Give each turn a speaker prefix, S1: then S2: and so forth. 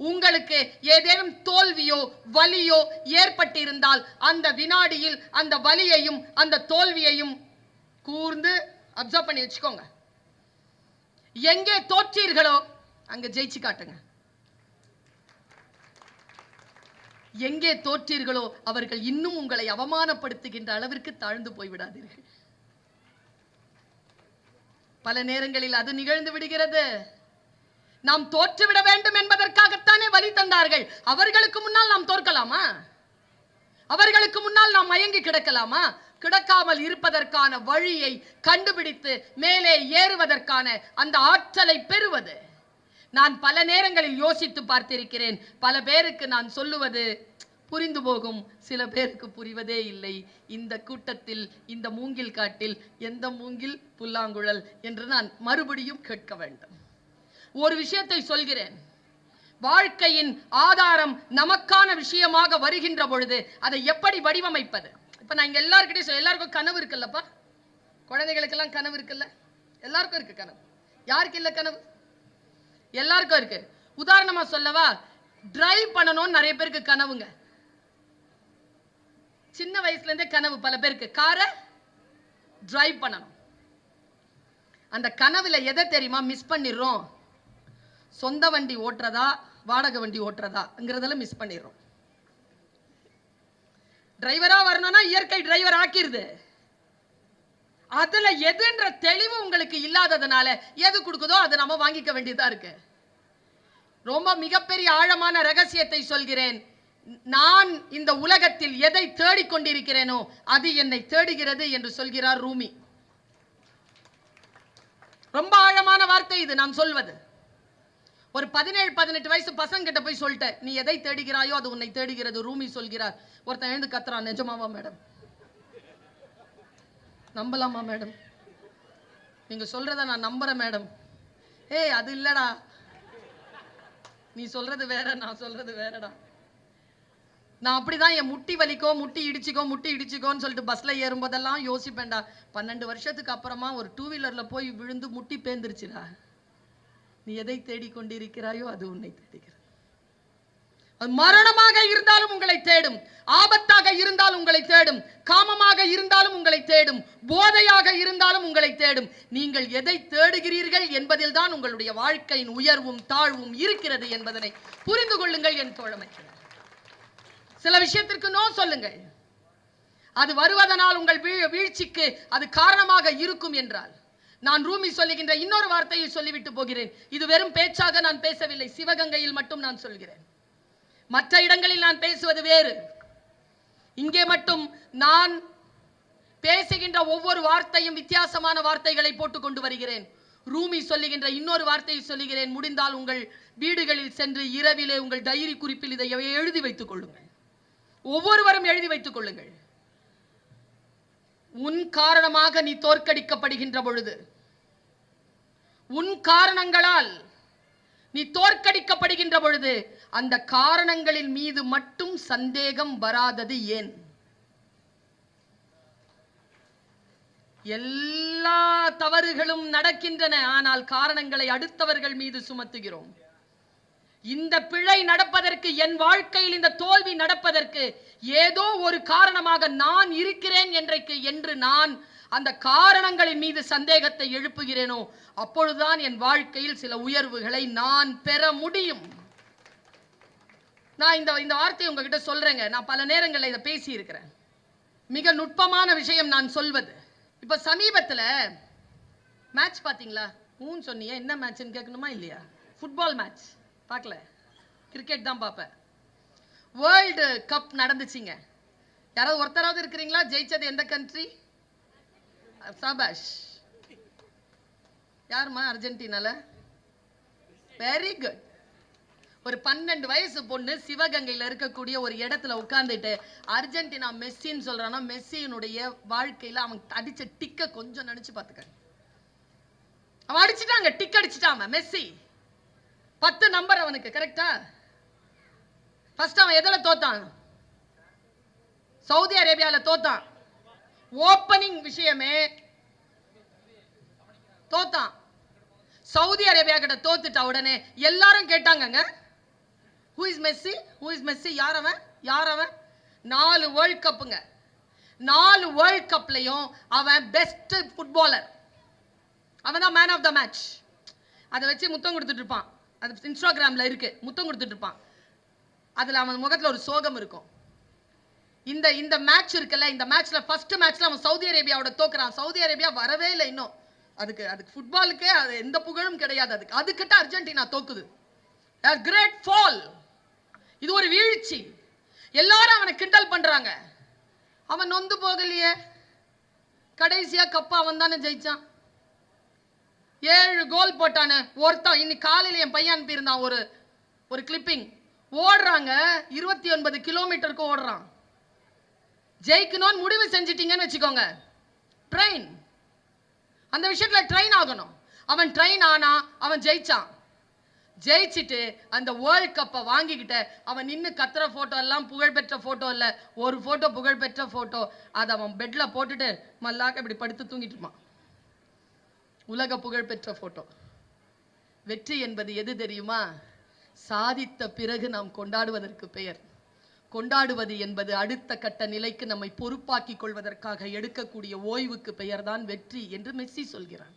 S1: உங்களுக்கு ஏதேனும் தோல்வியோ வலியோ ஏற்பட்டிருந்தால் அந்த வினாடியில் அந்த வலியையும் அந்த தோல்வியையும் கூர்ந்து அப்சர்வ் பண்ணி வச்சுக்கோங்க. எங்கே தோற்றீர்களோ அங்க ஜெயிச்சு காட்டுங்க. எங்கே தோற்றீர்களோ அவர்கள் இன்னும் உங்களை அவமானப்படுத்துகின்ற அளவிற்கு தாழ்ந்து போய்விடாதீர்கள். பல நேரங்களில் அது நிகழ்ந்து விடுகிறது. நாம் தோற்றுவிட வேண்டும் என்பதற்காகத்தானே வழி தந்தார்கள். அவர்களுக்கு முன்னால் நாம் தோற்கலாமா? அவர்களுக்கு முன்னால் நாம் மயங்கி கிடக்கலாமா? கிடக்காமல் இருப்பதற்கான வழியை கண்டுபிடித்து மேலே ஏறுவதற்கான அந்த ஆற்றலை பெறுவது. நான் பல நேரங்களில் யோசித்து பார்த்திருக்கிறேன். பல பேருக்கு நான் சொல்லுவது புரிந்து போகும், சில பேருக்கு புரிவதே இல்லை. இந்த கூட்டத்தில், இந்த மூங்கில் காட்டில் எந்த மூங்கில் புல்லாங்குழல் என்று நான் மறுபடியும் கேட்க வேண்டும். ஒரு விஷயத்தை சொல்கிறேன். வாழ்க்கையின் ஆதாரம் நமக்கான விஷயமாக வருகின்ற பொழுது அதை எப்படி வடிவமைப்பது? இப்ப நான் இங்க எல்லாருக்கிட்டையும் எல்லாருக்கும் கனவு இருக்குல்லப்பா. குழந்தைகளுக்கெல்லாம் கனவு இருக்குல்ல? எல்லாருக்கும் இருக்கு கனவு. யாருக்கு இல்ல கனவு? எல்லாருக்கும் இருக்கு. உதாரணமா சொல்லவா, டிரைவ் பண்ணணும்னு நிறைய பேருக்கு கனவுங்க. சின்ன வயசுல இருந்தே கனவு பல பேருக்கு, காரை டிரைவ் பண்ணணும். அந்த கனவுல எதை தெரியுமா மிஸ் பண்ணிடுறோம்? சொந்த வண்டி ஓட்டுறதா வாடகை வண்டி ஓட்டுறதாங்கிறதெல்லாம் மிஸ் பண்ணிடுறோம். டிரைவரா வரணும்னா இயற்கை டிரைவர் ஆக்கிருது. அதுல எதுன்ற தெளிவு உங்களுக்கு இல்லாததுனால எது கொடுக்குதோ அதை நம்ம வாங்கிக்க வேண்டியதா இருக்கு. ரொம்ப மிகப்பெரிய ஆழமான ரகசியத்தை சொல்கிறேன். நான் இந்த உலகத்தில் எதை தேடிக்கொண்டிருக்கிறேனோ அது என்னை தேடுகிறது என்று சொல்கிறார் ரூமி. ரொம்ப ஆழமான வார்த்தை இது நான் சொல்வது. ஒரு 17-18 வயசு பசங்க கிட்ட போய் சொல்லிட்டேன், நீ எதை தேடுகிறாயோ அது உன்னை தேடுகிறது ரூமி சொல்கிறார். ஒருத்தன் எழுந்து கத்துறான், நிஜமாவா மேடம்? நம்பலாமா மேடம்? நீங்க சொல்றத நான் நம்புறேன் மேடம். ஏய் அது இல்லடா, நீ சொல்றது வேற, நான் சொல்றது வேறடா. நான் அப்படிதான் என் முட்டி வலிக்கோ முட்டி இடிச்சிக்கோன்னு சொல்லிட்டு பஸ்ல ஏறும்போதெல்லாம் யோசிப்பேன்டா. 12 வருஷத்துக்கு அப்புறமா ஒரு 2 வீலர்ல போய் விழுந்து முட்டி பேந்துருச்சுடா. நீ எதை தேடிக்கொண்டிருக்கிறாயோ அது உன்னை தேடுகிறது. அது மரணமாக இருந்தாலும் உங்களை தேடும், ஆபத்தாக இருந்தாலும் உங்களை தேடும், காமமாக இருந்தாலும் உங்களை தேடும், போதையாக இருந்தாலும் உங்களை தேடும். நீங்கள் எதை தேடுகிறீர்கள் என்பதில் தான் உங்களுடைய வாழ்க்கையின் உயர்வும் தாழ்வும் இருக்கிறது என்பதனை புரிந்து கொள்ளுங்கள் என் தோழமை. சில விஷயத்திற்கு நோ சொல்லுங்கள். அது வருவதனால் உங்கள் வீழ்ச்சிக்கு அது காரணமாக இருக்கும் என்றால். நான் ரூமி சொல்லுகின்ற இன்னொரு வார்த்தையை சொல்லிவிட்டு போகிறேன். இது வெறும் பேச்சாக நான் பேசவில்லை, சிவகங்கையில் மட்டும் நான் சொல்கிறேன். மற்ற இடங்களில் நான் பேசுவது வேறு. இங்கே மட்டும் நான் பேசுகின்ற ஒவ்வொரு வார்த்தையும் வித்தியாசமான வார்த்தைகளை போட்டுக் கொண்டு வருகிறேன். ரூமி சொல்லுகின்ற இன்னொரு வார்த்தையை சொல்லுகிறேன். முடிந்தால் உங்கள் வீடுகளில் சென்று இரவிலே உங்கள் டைரி குறிப்பில் இதை எழுதி வைத்துக் கொள்ளுங்கள். ஒவ்வொருவரும் எழுதி வைத்துக் கொள்ளுங்கள். உன் காரணமாக நீ தோற்கடிக்கப்படுகின்ற பொழுது, உன் காரணங்களால் நீ தோற்கடிக்கப்படுகின்ற பொழுது அந்த காரணங்களின் மீது மட்டும் சந்தேகம் வராதது ஏன்? எல்லா தவறுகளும் நடக்கின்றன, ஆனால் காரணங்களை அடுத்தவர்கள் மீது சுமத்துகிறோம். இந்த பிழை நடப்பதற்கு, என் வாழ்க்கையில் இந்த தோல்வி நடப்பதற்கு ஏதோ ஒரு காரணமாக நான் இருக்கிறேன் என்று நான் அந்த காரணங்களின் மீது சந்தேகத்தை எழுப்புகிறேனோ அப்பொழுதுதான் என் வாழ்க்கையில் சில உயர்வுகளை நான் பெற முடியும். நான் இந்த வார்த்தையை உங்ககிட்ட சொல்றேங்க. நான் பல நேரங்களில் இதை பேசி இருக்கிறேன். மிக நுட்பமான விஷயம் நான் சொல்வது. இப்ப சமீபத்தில் மேட்ச் பாத்தீங்களா? சொன்னீங்க, என்ன மேட்ச்னு கேட்கணுமா இல்லையா? ஃபுட்பால் மேட்ச் பார்க்கல, கிரிக்கெட் தான் பார்ப்பேன். வேர்ல்டு கப் நடந்துச்சுங்க. யாராவது ஒருத்தராவது இருக்கிறீங்களா? ஜெயிச்சது எந்த கண்ட்ரி? சபாஷ். யாருமா? அர்ஜென்டினால. Very good. ஒரு 12 வயசு பொண்ணு சிவகங்கையில் இருக்கக்கூடிய ஒரு இடத்துல உட்கார்ந்துட்டு அர்ஜென்டினா மெஸ்ஸின்னு சொல்றானா, மெஸ்ஸியினுடைய வாழ்க்கையில அவன் அடிச்ச டிக்க கொஞ்சம் நினைச்சு பார்த்துக்க. அவன் அடிச்சுட்டாங்க, டிக் அடிச்சுட்டான் மெஸ்ஸி. 10 நம்பர் அவனுக்கு, கரெக்டா? ஃபர்ஸ்ட் அவன் எதுல தோத்தான்? சவுதி அரேபியால தோத்தான். ஓப்பனிங் விஷயமே தோத்தான். சவுதி அரேபியா கிட்ட தோத்துட்ட உடனே எல்லாரும் கேட்டாங்கங்க, ஹூ இஸ் மெஸ்ஸி? யார் அவன்? 4 வேர்ல்ட் கப்புங்க. 4 வேர்ல்ட் கப்லயும் அவன் பெஸ்ட் ஃபுட்பாலர். அவன் தான் மேன் ஆஃப் த மேட்ச். அதை வச்சு முத்தம் கொடுத்துட்டு இருப்பான். அது இன்ஸ்டாகிராம்ல இருக்கு. முத்தம் கொடுத்துட்டு இருப்பான். அதுல அவன் முகத்துல ஒரு சோகம் இருக்கும். இந்த மேட்ச் இருக்குல்ல, இந்த மேட்ச்ல ஃபர்ஸ்ட் மேட்ச்ல அவன் சவுதி அரேபியாவோட தோக்குறான். சவுதி அரேபியா வரவே இல்லை இன்னும். அதுக்கு ஃபுட்பாலுக்கே அது எந்த புகழும் கிடையாது. அதுக்கிட்ட அர்ஜென்டினா தோக்குது. Great fall. இது ஒரு வீழ்ச்சி. எல்லாரும் அவனை கிண்டல் பண்றாங்க. அவன் நொந்து போகலையே. கடைசியா கப்பா அவன் தானே ஜெயிச்சான். 7 கோல் போட்டானு ஒருத்தன். இன்னைக்கு காலையில் என் பையன் அனுப்பியிருந்தான் ஒரு கிளிப்பிங். ஓடுறாங்க, 29 கிலோமீட்டருக்கு ஓடுறான். ஜெயிக்கணும்னு முடிவு செஞ்சிட்டீங்கன்னு வச்சுக்கோங்க, ட்ரெயின். அந்த விஷயத்துல ட்ரெயின் ஆகணும். அவன் ட்ரெயின் ஆனா, அவன் ஜெயிச்சான். ஜெயிச்சுட்டு அந்த வேர்ல்ட் கப்பை வாங்கிக்கிட்ட அவன் நின்று கத்துற போட்டோ எல்லாம் புகழ்பெற்ற போட்டோ இல்ல. ஒரு போட்டோ புகழ்பெற்ற போட்டோ. அதை அவன் பெட்ல போட்டுட்டு மல்லாக்க இப்படி படுத்து தூங்கிட்டு இருப்பான். உலக புகழ்பெற்ற போட்டோ. வெற்றி என்பது எது தெரியுமா? சாதித்த பிறகு நாம் கொண்டாடுவதற்கு பெயர். கொண்டாடுவது என்பது அடுத்த கட்ட நிலைக்கு நம்மை பொறுப்பாக்கிக் கொள்வதற்காக எடுக்கக்கூடிய ஓய்வுக்கு பெயர்தான் வெற்றி என்று மெஸ்ஸி சொல்கிறான்.